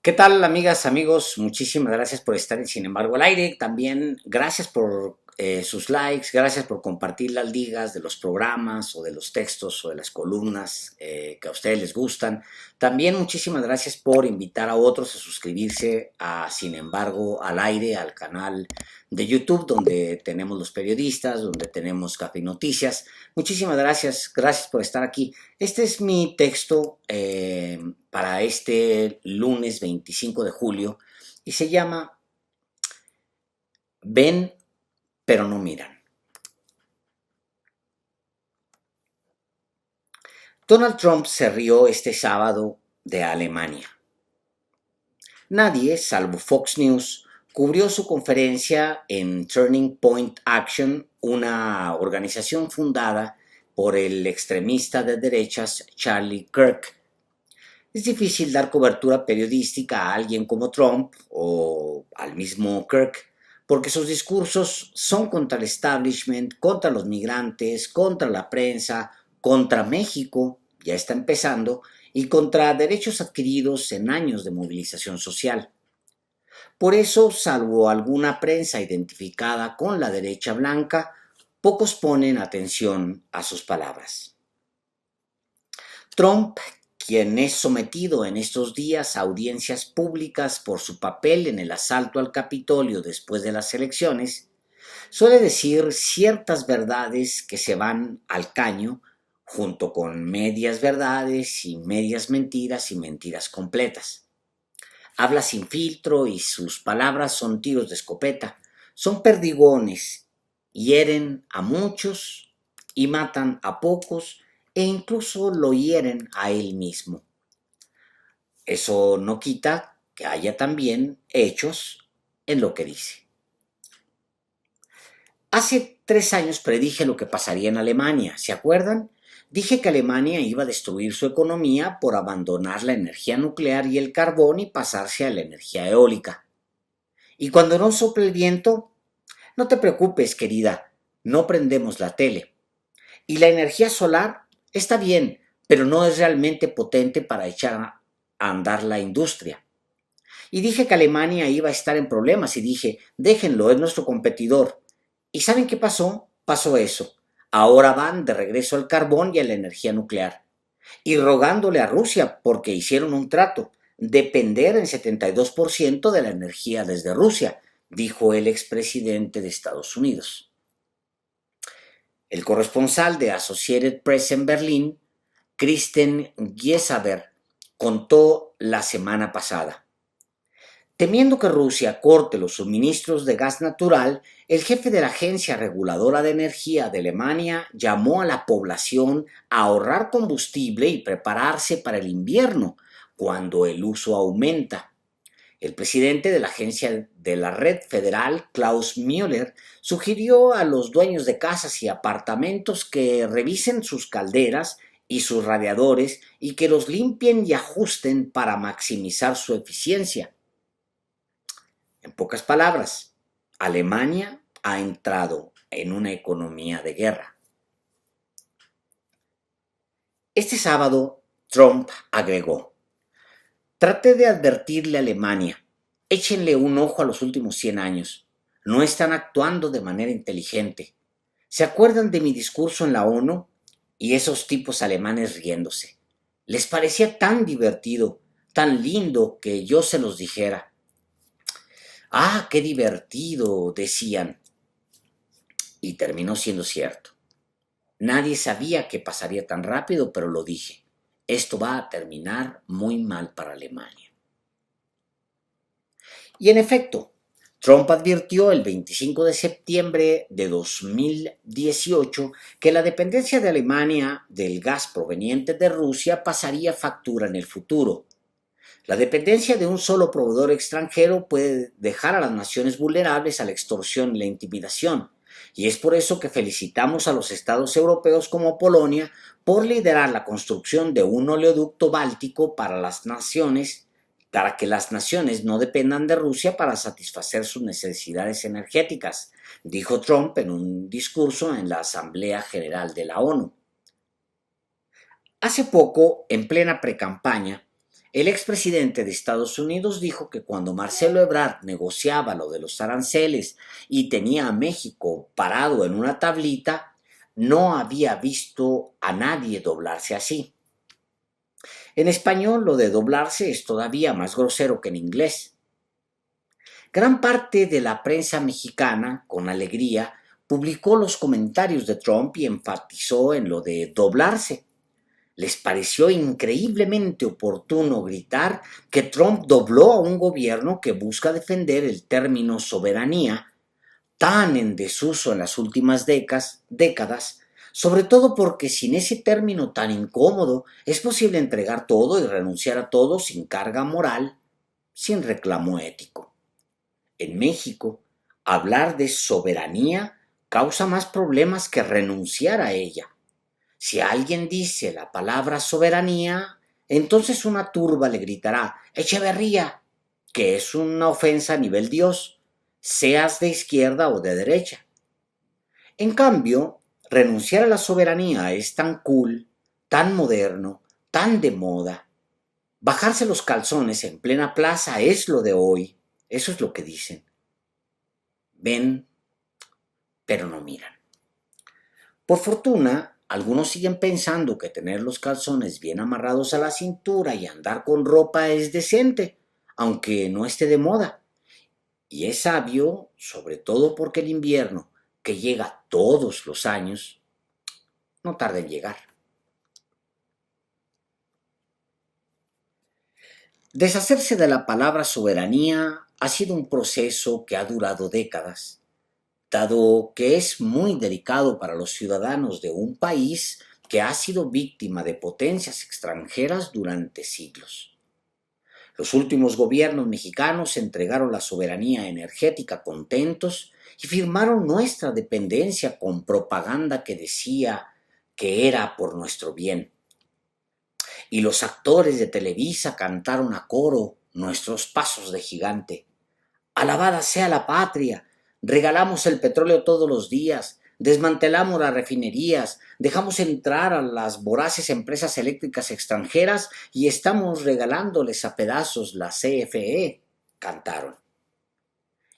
¿Qué tal, amigas, amigos? Muchísimas gracias por estar en Sin embargo al aire. También gracias por sus likes, gracias por compartir las ligas de los programas o de los textos o de las columnas que a ustedes les gustan. También muchísimas gracias por invitar a otros a suscribirse a Sin embargo al aire, al canal de YouTube donde tenemos los periodistas, donde tenemos Café y Noticias. Muchísimas gracias, gracias por estar aquí. Este es mi texto para este lunes 25 de julio y se llama Ven pero no miran. Donald Trump se rió este sábado de Alemania. Nadie, salvo Fox News, cubrió su conferencia en Turning Point Action, una organización fundada por el extremista de derechas Charlie Kirk. Es difícil dar cobertura periodística a alguien como Trump o al mismo Kirk, porque sus discursos son contra el establishment, contra los migrantes, contra la prensa, contra México, ya está empezando, y contra derechos adquiridos en años de movilización social. Por eso, salvo alguna prensa identificada con la derecha blanca, pocos ponen atención a sus palabras. Trump, quien es sometido en estos días a audiencias públicas por su papel en el asalto al Capitolio después de las elecciones, suele decir ciertas verdades que se van al caño, junto con medias verdades y medias mentiras y mentiras completas. Habla sin filtro y sus palabras son tiros de escopeta, son perdigones, hieren a muchos y matan a pocos e incluso lo hieren a él mismo. Eso no quita que haya también hechos en lo que dice. Hace 3 años predije lo que pasaría en Alemania, ¿se acuerdan? Dije que Alemania iba a destruir su economía por abandonar la energía nuclear y el carbón y pasarse a la energía eólica. Y cuando no sople el viento, no te preocupes, querida, no prendemos la tele. Y la energía solar está bien, pero no es realmente potente para echar a andar la industria. Y dije que Alemania iba a estar en problemas y dije, déjenlo, es nuestro competidor. ¿Y saben qué pasó? Pasó eso. Ahora van de regreso al carbón y a la energía nuclear. Y rogándole a Rusia, porque hicieron un trato, depender en 72% de la energía desde Rusia, dijo el expresidente de Estados Unidos. El corresponsal de Associated Press en Berlín, Kristen Giesaber, contó la semana pasada. Temiendo que Rusia corte los suministros de gas natural, el jefe de la Agencia Reguladora de Energía de Alemania llamó a la población a ahorrar combustible y prepararse para el invierno, cuando el uso aumenta. El presidente de la agencia de la red federal, Klaus Müller, sugirió a los dueños de casas y apartamentos que revisen sus calderas y sus radiadores y que los limpien y ajusten para maximizar su eficiencia. En pocas palabras, Alemania ha entrado en una economía de guerra. Este sábado, Trump agregó: traté de advertirle a Alemania, échenle un ojo a los últimos 100 años. No están actuando de manera inteligente. ¿Se acuerdan de mi discurso en la ONU? Y esos tipos alemanes riéndose. Les parecía tan divertido, tan lindo que yo se los dijera. Ah, qué divertido, decían. Y terminó siendo cierto. Nadie sabía que pasaría tan rápido, pero lo dije. Esto va a terminar muy mal para Alemania. Y en efecto, Trump advirtió el 25 de septiembre de 2018 que la dependencia de Alemania del gas proveniente de Rusia pasaría factura en el futuro. La dependencia de un solo proveedor extranjero puede dejar a las naciones vulnerables a la extorsión y la intimidación. Y es por eso que felicitamos a los estados europeos como Polonia por liderar la construcción de un oleoducto báltico para que las naciones no dependan de Rusia para satisfacer sus necesidades energéticas, dijo Trump en un discurso en la Asamblea General de la ONU. Hace poco, en plena precampaña, El expresidente de Estados Unidos dijo que cuando Marcelo Ebrard negociaba lo de los aranceles y tenía a México parado en una tablita, no había visto a nadie doblarse así. En español lo de doblarse es todavía más grosero que en inglés. Gran parte de la prensa mexicana, con alegría, publicó los comentarios de Trump y enfatizó en lo de doblarse. Les pareció increíblemente oportuno gritar que Trump dobló a un gobierno que busca defender el término soberanía, tan en desuso en las últimas décadas, sobre todo porque sin ese término tan incómodo es posible entregar todo y renunciar a todo sin carga moral, sin reclamo ético. En México, hablar de soberanía causa más problemas que renunciar a ella. Si alguien dice la palabra soberanía, entonces una turba le gritará Echeverría, que es una ofensa a nivel Dios, seas de izquierda o de derecha. En cambio, renunciar a la soberanía es tan cool, tan moderno, tan de moda. Bajarse los calzones en plena plaza es lo de hoy. Eso es lo que dicen. Ven, pero no miran. Por fortuna, algunos siguen pensando que tener los calzones bien amarrados a la cintura y andar con ropa es decente, aunque no esté de moda. Y es sabio, sobre todo porque el invierno, que llega todos los años, no tarda en llegar. Deshacerse de la palabra soberanía ha sido un proceso que ha durado décadas, dado que es muy delicado para los ciudadanos de un país que ha sido víctima de potencias extranjeras durante siglos. Los últimos gobiernos mexicanos entregaron la soberanía energética contentos y firmaron nuestra dependencia con propaganda que decía que era por nuestro bien. Y los actores de Televisa cantaron a coro nuestros pasos de gigante. Alabada sea la patria, regalamos el petróleo todos los días, desmantelamos las refinerías, dejamos entrar a las voraces empresas eléctricas extranjeras y estamos regalándoles a pedazos la CFE, cantaron.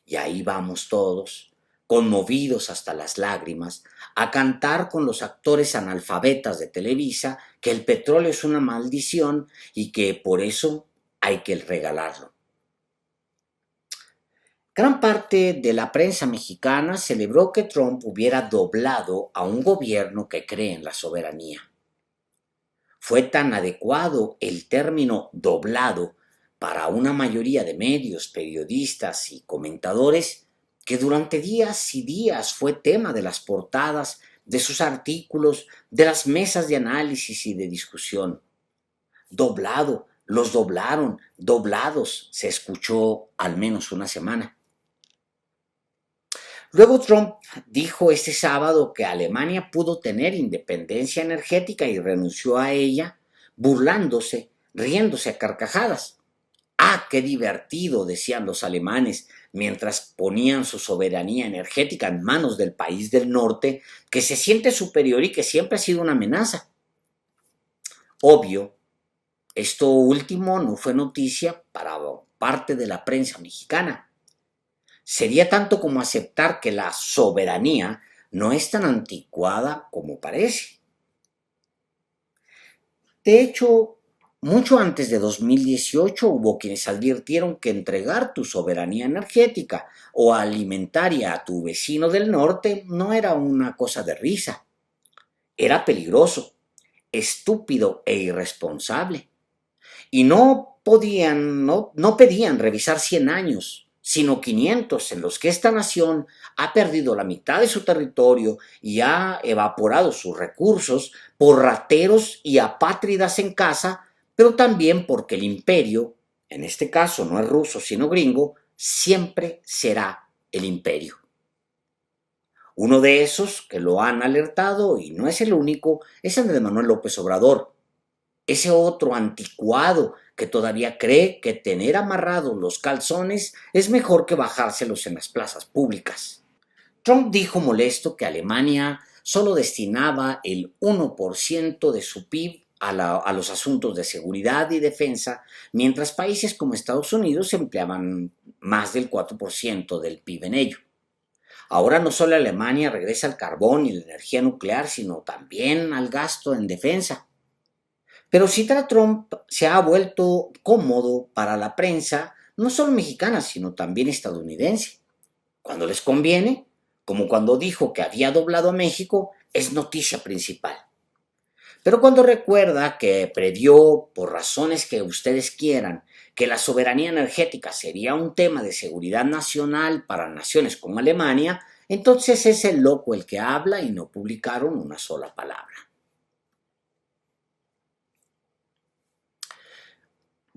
Y ahí vamos todos, conmovidos hasta las lágrimas, a cantar con los actores analfabetas de Televisa que el petróleo es una maldición y que por eso hay que regalarlo. Gran parte de la prensa mexicana celebró que Trump hubiera doblado a un gobierno que cree en la soberanía. Fue tan adecuado el término doblado para una mayoría de medios, periodistas y comentadores que durante días y días fue tema de las portadas, de sus artículos, de las mesas de análisis y de discusión. Doblado, los doblaron, doblados, se escuchó al menos una semana. Luego Trump dijo este sábado que Alemania pudo tener independencia energética y renunció a ella, burlándose, riéndose a carcajadas. ¡Ah, qué divertido!, decían los alemanes, mientras ponían su soberanía energética en manos del país del norte, que se siente superior y que siempre ha sido una amenaza. Obvio, esto último no fue noticia para parte de la prensa mexicana. Sería tanto como aceptar que la soberanía no es tan anticuada como parece. De hecho, mucho antes de 2018 hubo quienes advirtieron que entregar tu soberanía energética o alimentaria a tu vecino del norte no era una cosa de risa. Era peligroso, estúpido e irresponsable. Y no pedían revisar 100 años, sino 500 en los que esta nación ha perdido la mitad de su territorio y ha evaporado sus recursos por rateros y apátridas en casa, pero también porque el imperio, en este caso no es ruso sino gringo, siempre será el imperio. Uno de esos que lo han alertado, y no es el único, es Andrés Manuel López Obrador. Ese otro anticuado que todavía cree que tener amarrados los calzones es mejor que bajárselos en las plazas públicas. Trump dijo molesto que Alemania solo destinaba el 1% de su PIB a los asuntos de seguridad y defensa, mientras países como Estados Unidos empleaban más del 4% del PIB en ello. Ahora no solo Alemania regresa al carbón y la energía nuclear, sino también al gasto en defensa. Pero Citra Trump se ha vuelto cómodo para la prensa, no solo mexicana, sino también estadounidense. Cuando les conviene, como cuando dijo que había doblado a México, es noticia principal. Pero cuando recuerda que previó, por razones que ustedes quieran, que la soberanía energética sería un tema de seguridad nacional para naciones como Alemania, entonces es el loco el que habla y no publicaron una sola palabra.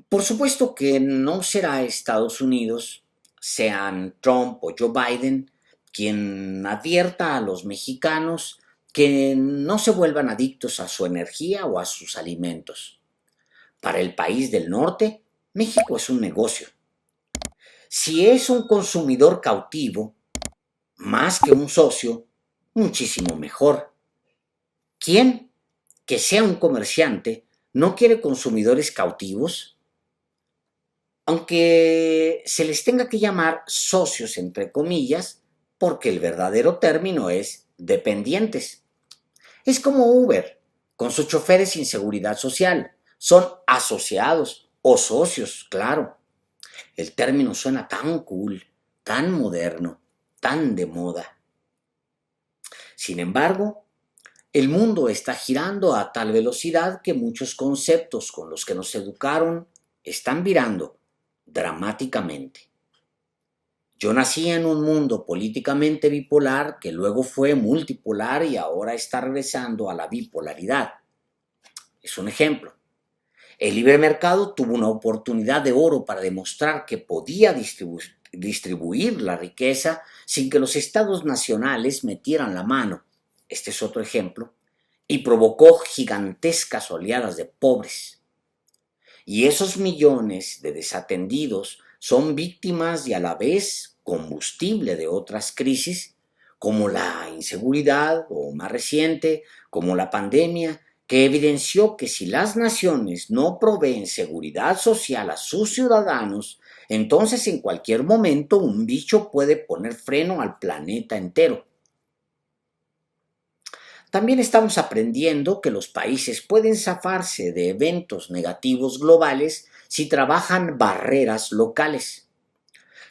Por supuesto que no será Estados Unidos, sean Trump o Joe Biden, quien advierta a los mexicanos que no se vuelvan adictos a su energía o a sus alimentos. Para el país del norte, México es un negocio. Si es un consumidor cautivo, más que un socio, muchísimo mejor. ¿Quién, que sea un comerciante, no quiere consumidores cautivos? Aunque se les tenga que llamar socios entre comillas, porque el verdadero término es dependientes. Es como Uber, con sus choferes sin seguridad social. Son asociados o socios, claro. El término suena tan cool, tan moderno, tan de moda. Sin embargo, el mundo está girando a tal velocidad que muchos conceptos con los que nos educaron están virando dramáticamente. Yo nací en un mundo políticamente bipolar que luego fue multipolar y ahora está regresando a la bipolaridad. Es un ejemplo. El libre mercado tuvo una oportunidad de oro para demostrar que podía distribuir la riqueza sin que los estados nacionales metieran la mano. Este es otro ejemplo. Y provocó gigantescas oleadas de pobres. Y esos millones de desatendidos son víctimas y a la vez combustible de otras crisis, como la inseguridad o más reciente, como la pandemia, que evidenció que si las naciones no proveen seguridad social a sus ciudadanos, entonces en cualquier momento un bicho puede poner freno al planeta entero. También estamos aprendiendo que los países pueden zafarse de eventos negativos globales si trabajan barreras locales.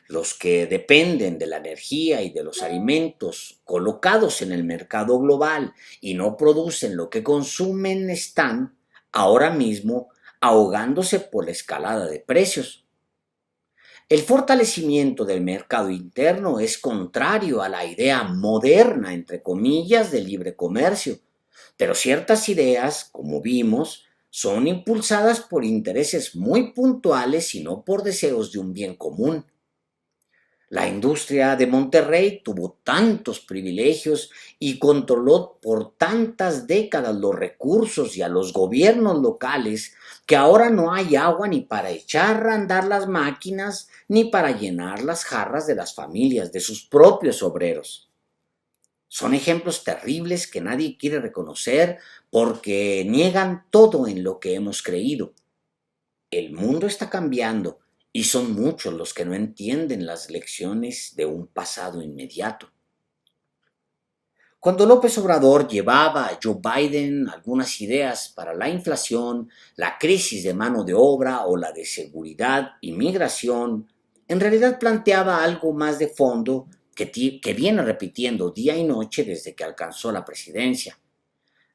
Los que dependen de la energía y de los alimentos colocados en el mercado global y no producen lo que consumen están, ahora mismo, ahogándose por la escalada de precios. El fortalecimiento del mercado interno es contrario a la idea moderna, entre comillas, de libre comercio, pero ciertas ideas, como vimos, son impulsadas por intereses muy puntuales y no por deseos de un bien común. La industria de Monterrey tuvo tantos privilegios y controló por tantas décadas los recursos y a los gobiernos locales que ahora no hay agua ni para echar a andar las máquinas ni para llenar las jarras de las familias de sus propios obreros. Son ejemplos terribles que nadie quiere reconocer porque niegan todo en lo que hemos creído. El mundo está cambiando y son muchos los que no entienden las lecciones de un pasado inmediato. Cuando López Obrador llevaba a Joe Biden algunas ideas para la inflación, la crisis de mano de obra o la de seguridad y migración, en realidad planteaba algo más de fondo que viene repitiendo día y noche desde que alcanzó la presidencia: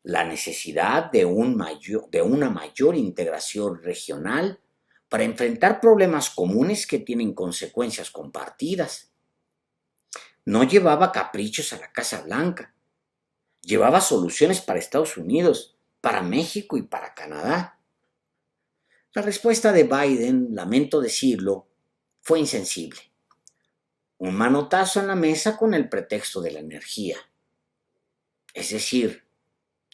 la necesidad de una mayor integración regional para enfrentar problemas comunes que tienen consecuencias compartidas. No llevaba caprichos a la Casa Blanca, llevaba soluciones para Estados Unidos, para México y para Canadá. La respuesta de Biden, lamento decirlo, fue insensible. Un manotazo en la mesa con el pretexto de la energía. Es decir,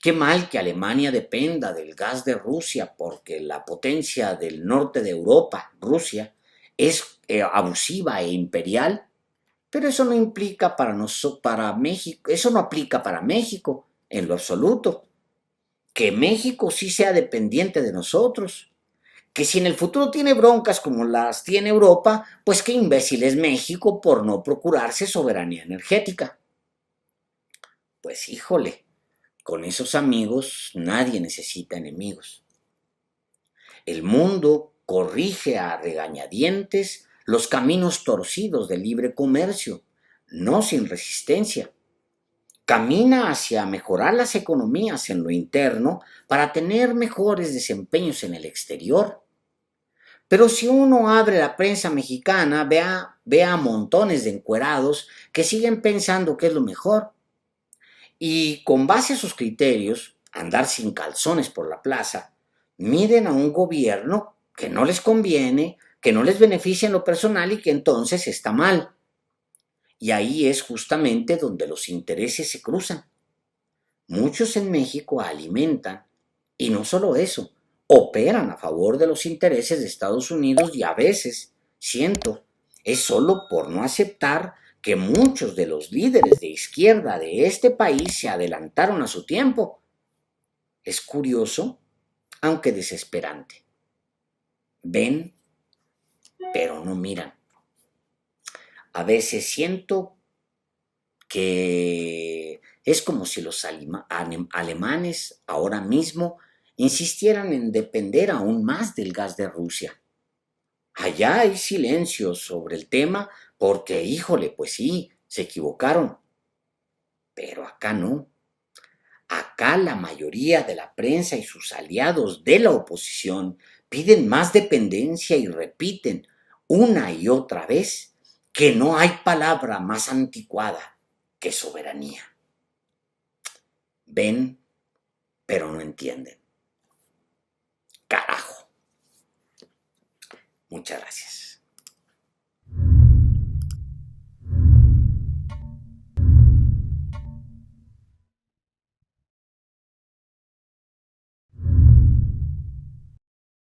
qué mal que Alemania dependa del gas de Rusia porque la potencia del norte de Europa, Rusia, es abusiva e imperial, pero eso no para México, eso no aplica para México en lo absoluto. que México sí sea dependiente de nosotros, que si en el futuro tiene broncas como las tiene Europa, pues qué imbécil es México por no procurarse soberanía energética. Pues híjole, con esos amigos nadie necesita enemigos. El mundo corrige a regañadientes los caminos torcidos del libre comercio, no sin resistencia. Camina hacia mejorar las economías en lo interno para tener mejores desempeños en el exterior. Pero si uno abre la prensa mexicana, ve a montones de encuerados que siguen pensando que es lo mejor. Y con base a sus criterios, andar sin calzones por la plaza, miden a un gobierno que no les conviene, que no les beneficia en lo personal y que entonces está mal. Y ahí es justamente donde los intereses se cruzan. Muchos en México alimentan, y no solo eso, operan a favor de los intereses de Estados Unidos y a veces, siento, es solo por no aceptar que muchos de los líderes de izquierda de este país se adelantaron a su tiempo. Es curioso, aunque desesperante. Ven, pero no miran. A veces siento que es como si los alemanes ahora mismo insistieran en depender aún más del gas de Rusia. Allá hay silencio sobre el tema porque, híjole, pues sí, se equivocaron. Pero acá no. Acá la mayoría de la prensa y sus aliados de la oposición piden más dependencia y repiten una y otra vez que no hay palabra más anticuada que soberanía. Ven, pero no entienden. Carajo. Muchas gracias.